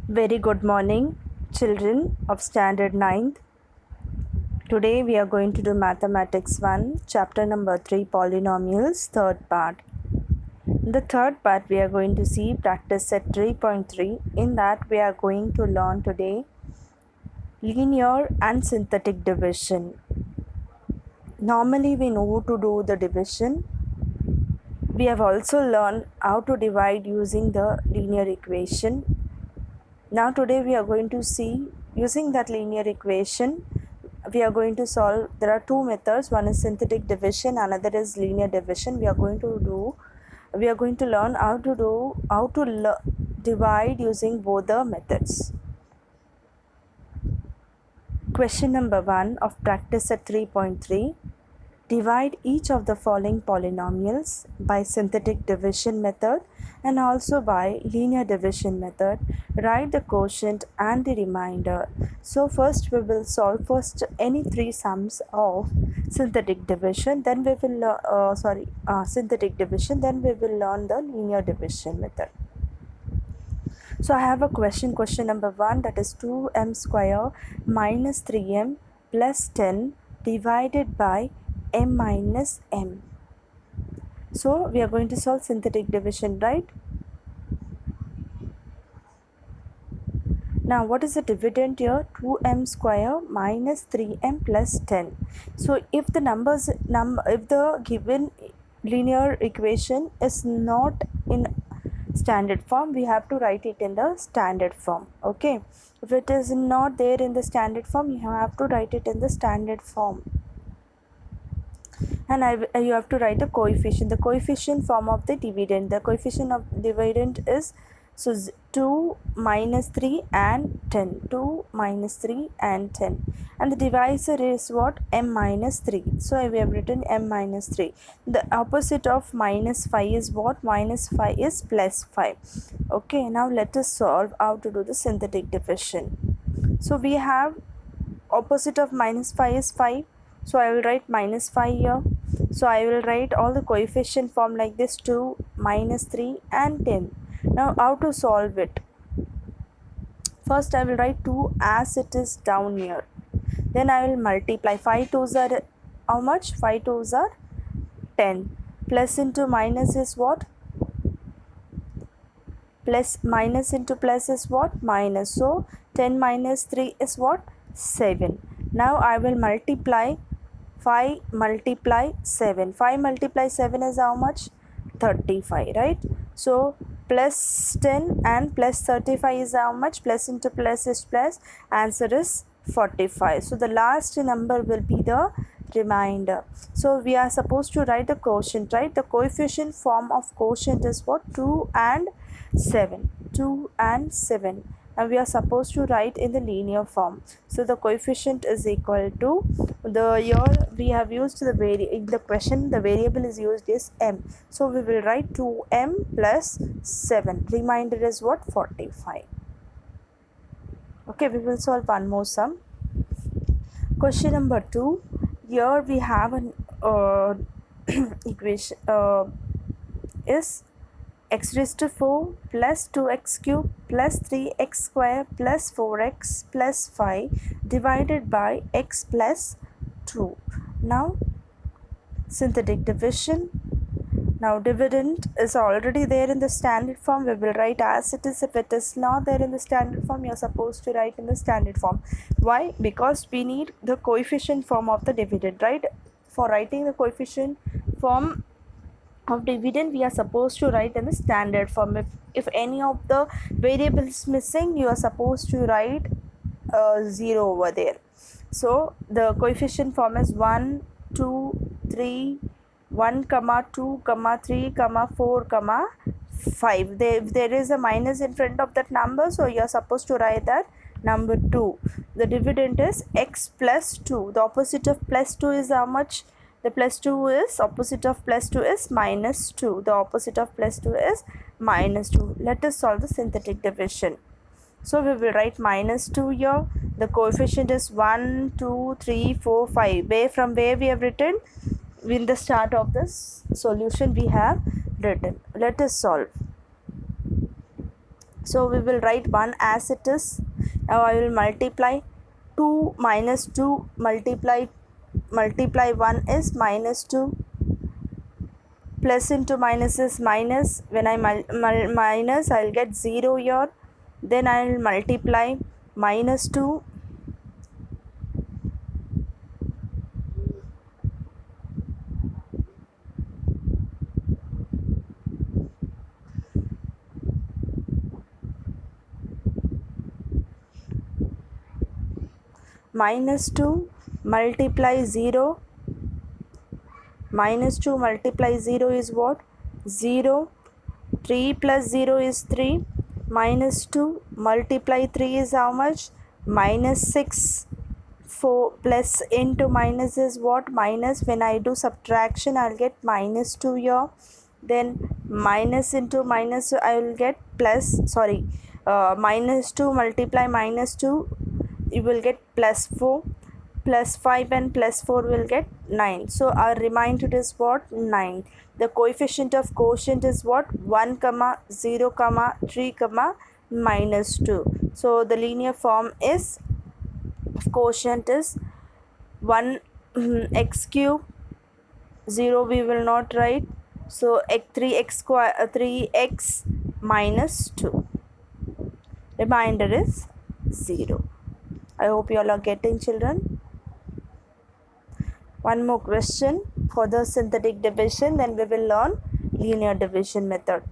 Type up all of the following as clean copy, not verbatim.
Very good morning, children of Standard 9th. Today we are going to do Mathematics 1, chapter number 3, Polynomials, third part. In the third part, we are going to see practice set 3.3. In that, we are going to learn today linear and synthetic division. Normally, we know to do the division. We have also learned how to divide using the linear equation. Now today we are going to see using that linear equation we are going to solve. There are two methods, one is synthetic division, another is linear division. We are going to learn how to divide using both the methods. Question number 1 of practice at 3.3. Divide each of the following polynomials by synthetic division method and also by linear division method. Write the quotient and the remainder. So first we will solve any three sums of synthetic division. Then we will Then we will learn the linear division method. So I have a question number 1, that is 2m square minus 3m plus 10 divided by m minus m. So we are going to solve synthetic division, right? Now what is the dividend here? 2m square minus 3m plus 10. So if the given linear equation is not in standard form, we have to write it in the standard form. Okay, if it is not there in the standard form, you have to write it in the standard form. And you have to write the coefficient form of the dividend. The coefficient of dividend is 2 minus 3 and 10. 2 minus 3 and 10. And the divisor is what? M minus 3. So we have written M minus 3. The opposite of minus 5 is what? Minus 5 is plus 5. Okay, now let us solve how to do the synthetic division. So we have opposite of minus 5 is 5. So I will write minus 5 here. So I will write all the coefficient form like this: 2, minus 3 and 10. Now how to solve it? First I will write 2 as it is down here. Then I will multiply. 5 2s are how much? 5 2s are 10. Plus into minus is what? Plus minus into plus is what? Minus. So 10 minus 3 is what? 7. Now I will multiply 5 multiply 7. 5 multiply 7 is how much? 35, right? So plus 10 and plus 35 is how much? Plus into plus is plus. Answer is 45. So the last number will be the remainder. So we are supposed to write the quotient, right? The coefficient form of quotient is what? 2 and 7. 2 and 7. And we are supposed to write in the linear form. So the coefficient is equal to here we have used in the question the variable is used is m. So we will write 2m plus 7. Remainder is what? 45. Okay, we will solve one more sum. Question number 2. Here we have an equation is x raised to 4 plus 2x cube plus 3x square plus 4x plus 5 divided by x plus 2. Now synthetic division. Now dividend is already there in the standard form. We will write as it is. If it is not there in the standard form, you are supposed to write in the standard form. Why? Because we need the coefficient form of the dividend, right? For writing the coefficient form of dividend, we are supposed to write in the standard form. If any of the variables missing, you are supposed to write 0 over there. So the coefficient form is 1 2 3 1 comma 2 comma 3 comma 4 comma 5. If there is a minus in front of that number, so you are supposed to write that number 2. The dividend is x plus 2. The opposite of plus 2 is how much? The plus 2 is, opposite of plus 2 is minus 2. The opposite of plus 2 is minus 2. Let us solve the synthetic division. So we will write minus 2 here. The coefficient is 1, 2, 3, 4, 5. From where we have written? In the start of this solution we have written. Let us solve. So we will write 1 as it is. Now I will multiply 2 minus 2 multiply 1 is minus 2, plus into minus is minus. When I minus, I'll get 0 here. Then I'll multiply minus 2 minus 2 multiply 0. Minus 2 multiply 0 is what? 0. 3 plus 0 is 3. Minus 2 multiply 3 is how much? Minus 6. 4 plus into minus is what? Minus. When I do subtraction, I'll get minus 2 here. Then minus into minus, I will get plus. Sorry, minus 2 multiply minus 2, you will get plus 4. Plus 5 and plus 4 will get 9. So our remainder is what? 9. The coefficient of quotient is what? 1 comma 0 comma 3 comma minus 2. So the linear form is quotient is 1 x cube, 0 we will not write. So 3x square 3x minus 2. Remainder is 0. I hope you all are getting, children. One more question for the synthetic division, then we will learn linear division method.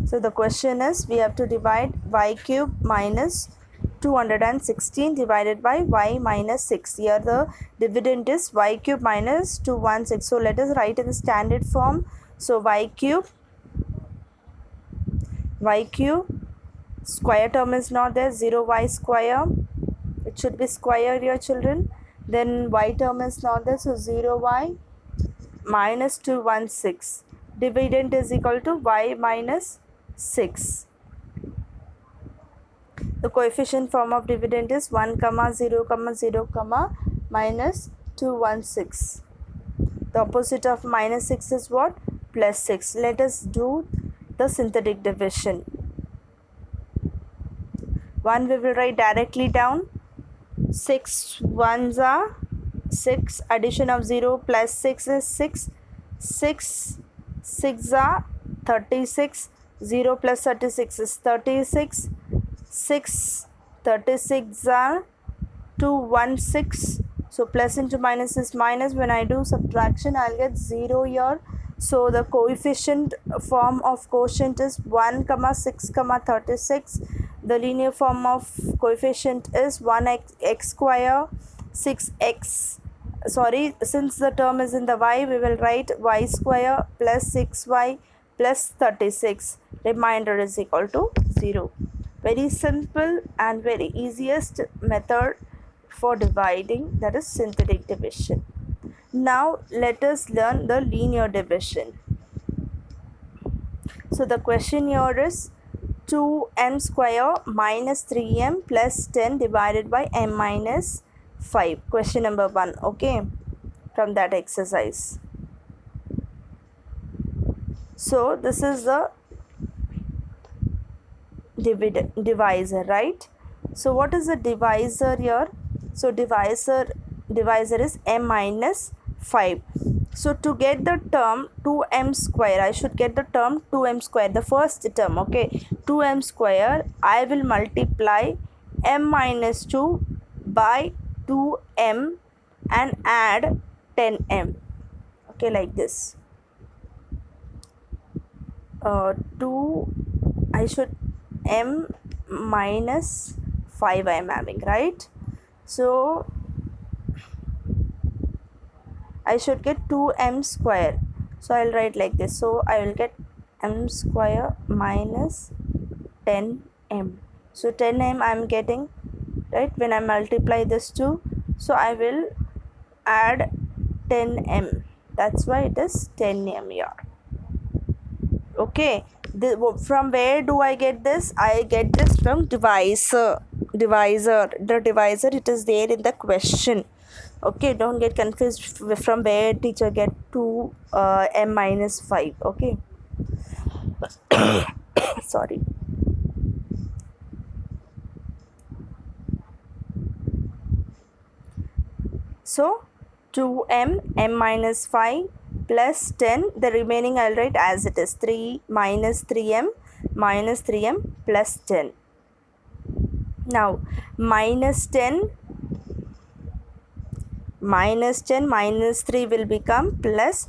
So the question is, we have to divide y cube minus 216 divided by y minus 6. Here the dividend is y cube minus 216. So let us write in the standard form. So y cube, square term is not there, 0y square. It should be square here, children. Then y term is not there, so 0y minus 216. Dividend is equal to y minus 6. The coefficient form of dividend is 1 comma 0 comma 0 comma minus 216. The opposite of minus 6 is what? Plus 6. Let us do the synthetic division. 1 we will write directly down. 6 ones are 6, addition of 0 plus 6 is 6, 6 are 36, 0 plus 36 is 36, 36 are 216. So plus into minus is minus. When I do subtraction, I'll get 0 here. So the coefficient form of quotient is 1 comma 6 comma 36. The linear form of coefficient is 1x square 6x. Sorry, since the term is in the y, we will write y square plus 6y plus 36. Remainder is equal to 0. Very simple and very easiest method for dividing, that is synthetic division. Now let us learn the linear division. So the question here is 2m square minus 3m plus 10 divided by m minus 5. Question number 1, okay, from that exercise. So this is the divisor, right? So what is the divisor here? So divisor is m minus 5. So to get the term 2m square, I should get the term 2m square, the first term, okay, 2m square. I will multiply m minus 2 by 2m and add 10m, okay, like this. 2, I should m minus 5 I am having, right? So I should get 2m square. So I will write like this. So I will get m square minus 10m. So 10m I am getting, right, when I multiply this 2. So I will add 10m. That's why it is 10m here. Okay. From where do I get this? I get this from divisor. The divisor, it is there in the question. Okay, don't get confused from where teacher get 2 m minus 5. Okay. Sorry. So 2m, m minus 5 plus 10, the remaining I'll write as it is, 3 minus 3m plus 10. Now minus 10 minus 3 will become plus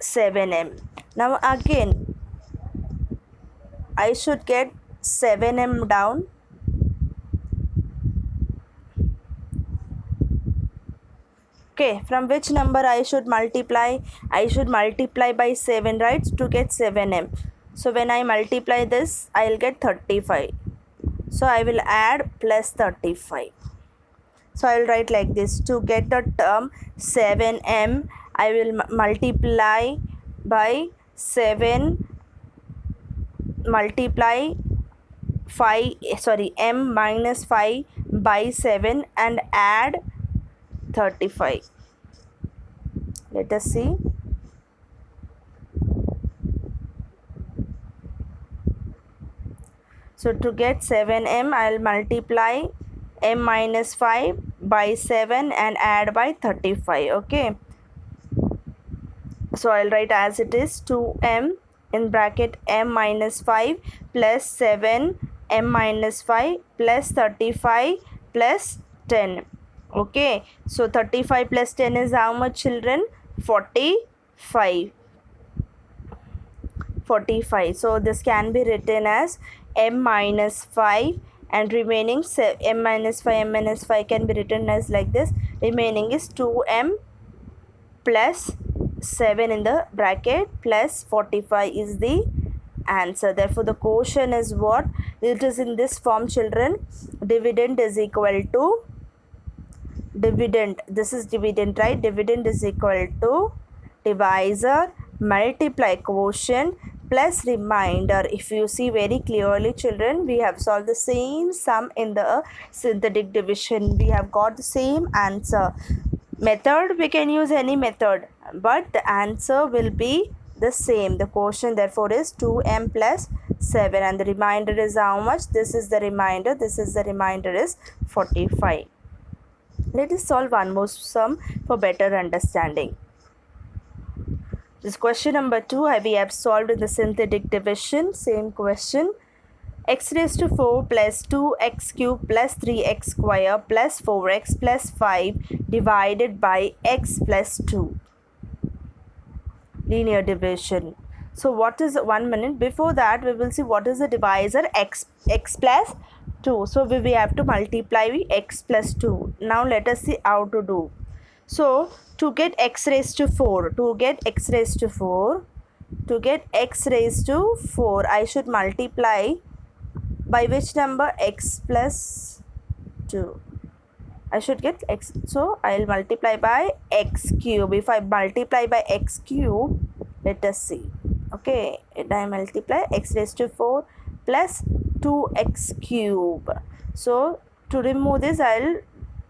7m. Now again I should get 7m down. Okay, from which number I should multiply? I should multiply by 7, right, to get 7m. So when I multiply this, I will get 35. So I will add plus 35. So I will write like this. To get the term 7m, I will multiply by 7, multiply m minus 5 by 7 and add 35. Let us see. So to get 7m, I will multiply m minus 5 by 7 and add by 35. Okay. So I will write as it is, 2m in bracket m minus 5 plus 7 m minus 5 plus 35 plus 10. Okay. So 35 plus 10 is how much, children? 45. 45. So this can be written as m minus 5 and remaining m minus 5 can be written as like this. Remaining is 2m plus 7 in the bracket plus 45 is the answer. Therefore the quotient is what? It is in this form, children. Dividend is equal to dividend. This is dividend, right? Dividend is equal to divisor multiply quotient plus remainder. If you see very clearly, children, we have solved the same sum in the synthetic division. We have got the same answer. Method, we can use any method, but the answer will be the same. The quotient therefore is 2m plus 7 and the remainder is how much? This is the remainder. This is the remainder is 45. Let us solve one more sum for better understanding. This question number 2 we have solved in the synthetic division. Same question. X raised to 4 plus 2x cube plus 3x square plus 4x plus 5 divided by x plus 2. Linear division. So what is 1 minute? Before that we will see what is the divisor x plus 2. So we have to multiply with x plus 2. Now let us see how to do. So to get x raised to 4, to get x raised to 4, I should multiply by which number? X plus 2. I should get x. So I will multiply by x cube. If I multiply by x cube, let us see. Okay, I multiply x raised to 4 plus 2x cube. So to remove this, I will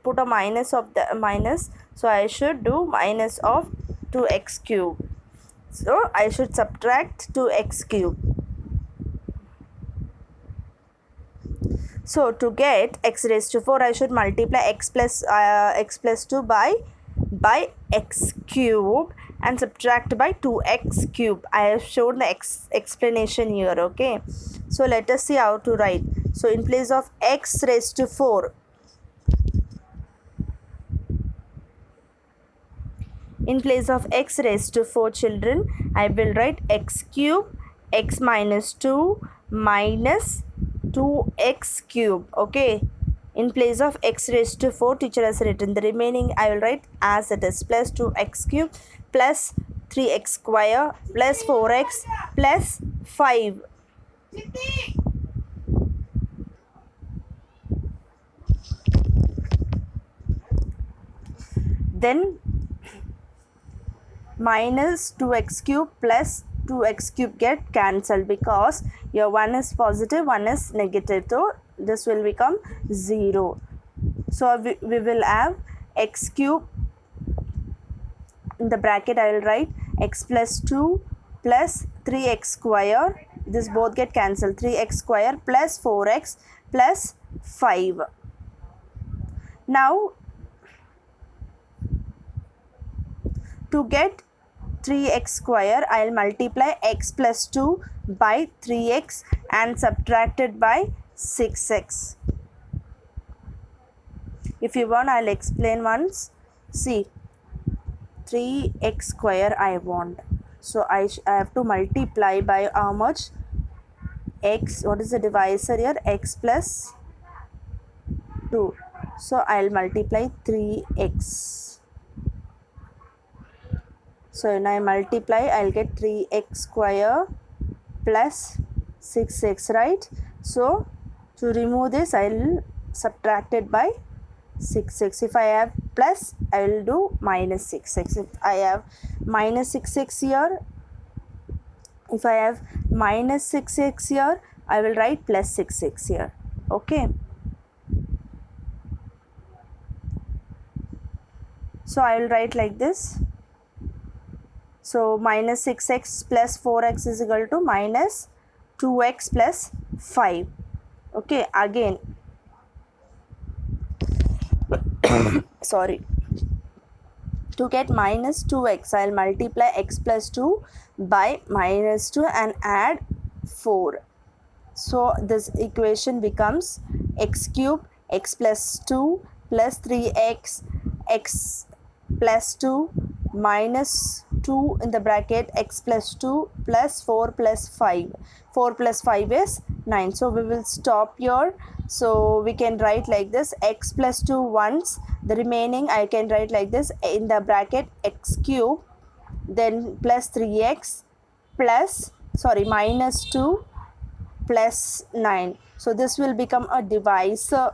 put a minus of the minus. So I should do minus of 2x cube. So I should subtract 2x cube. So to get x raised to 4, I should multiply x plus 2 by x cube and subtract by 2x cube. I have shown the explanation here. Okay. So let us see how to write. So in place of x raised to 4, in place of x raised to 4, children, I will write x cube, x minus 2 minus 2x cube. Okay. In place of x raised to 4, teacher has written. The remaining I will write as it is, plus 2x cube plus 3x square plus 4x plus 5. Then minus 2x cube plus 2x cube get cancelled because your one is positive, one is negative. So this will become 0. So we will have x cube in the bracket. I will write x plus 2 plus 3x square this both get cancelled. 3x square plus 4x plus 5. Now to get 3x square, I will multiply x plus 2 by 3x and subtract it by 6x. If you want, I will explain once. See, 3x square I want. So I have to multiply by how much? X. What is the divisor here? X plus 2. So I will multiply 3x. So when I multiply, I will get 3x square plus 6x, right? So to remove this, I will subtract it by 6x. If I have plus, I will do minus 6x. If I have minus 6x here, if I have minus 6x here, I will write plus 6x here. Okay. So I will write like this. So minus 6x plus 4x is equal to minus 2x plus 5. Okay, again. Sorry. To get minus 2x, I will multiply x plus 2 by minus 2 and add 4. So this equation becomes x cube, x plus 2 plus 3x, x plus 2 minus 2 in the bracket x plus 2 plus 4 plus 5. 4 plus 5 is 9. So we will stop here. So we can write like this, x plus 2 once, the remaining I can write like this in the bracket x cube, then plus 3x plus, minus 2 plus 9. So this will become a divisor,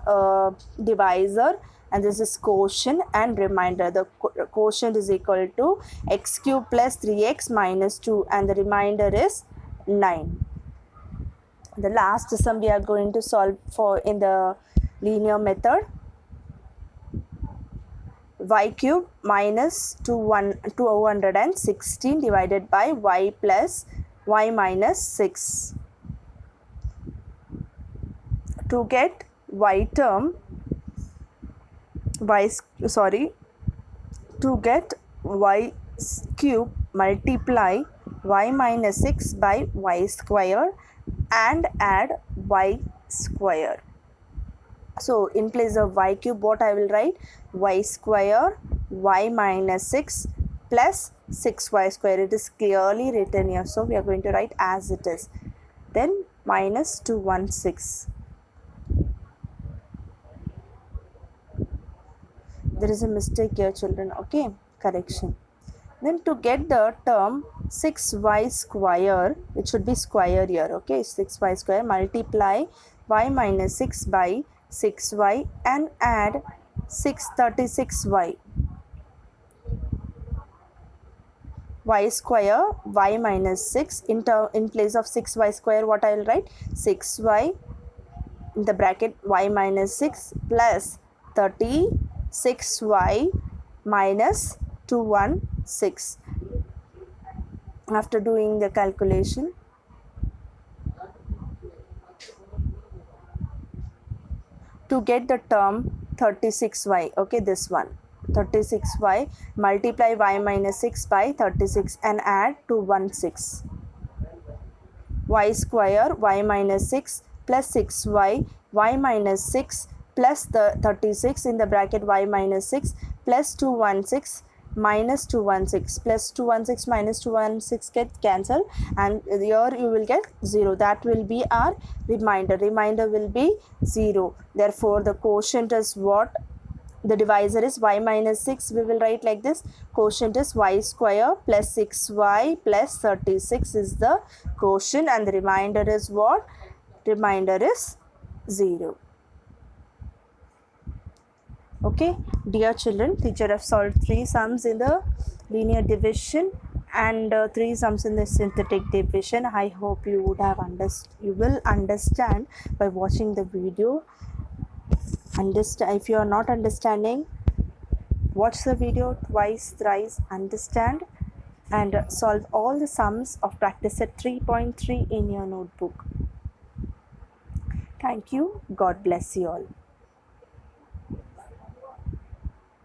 and this is quotient and remainder. The quotient is equal to x cube plus 3x minus 2 and the remainder is 9. The last sum we are going to solve for in the linear method. Y cube minus 216 divided by y plus y minus 6. To get y term, to get y cube, multiply y minus 6 by y square and add y square. So in place of y cube, what I will write? Y square y minus 6 plus 6y square. It is clearly written here. So we are going to write as it is. Then minus 216. There is a mistake here, children. Okay, correction. Then to get the term 6y square, it should be square here. Okay, 6y square, multiply y minus 6 by 6y and add 636y. Y square y minus 6 in place of 6y square, what I will write? 6y in the bracket y minus 6 plus 36y minus 216. After doing the calculation, to get the term 36y, okay, this one 36y, multiply y minus 6 by 36 and add 216. Y square y minus 6 plus 6y, y minus 6 plus the 36 in the bracket y minus 6 plus 216 minus 216 plus 216 minus 216 get cancelled, and here you will get 0. That will be our remainder. Remainder will be 0. Therefore the quotient is what? The divisor is y minus 6. We will write like this. Quotient is y square plus 6y plus 36 is the quotient, and the remainder is what? Remainder is 0. Okay, dear children, teacher have solved 3 sums in the linear division and 3 sums in the synthetic division. I hope you would have you will understand by watching the video. If you are not understanding, watch the video twice, thrice, understand, and solve all the sums of practice set 3.3 in your notebook. Thank you. God bless you all.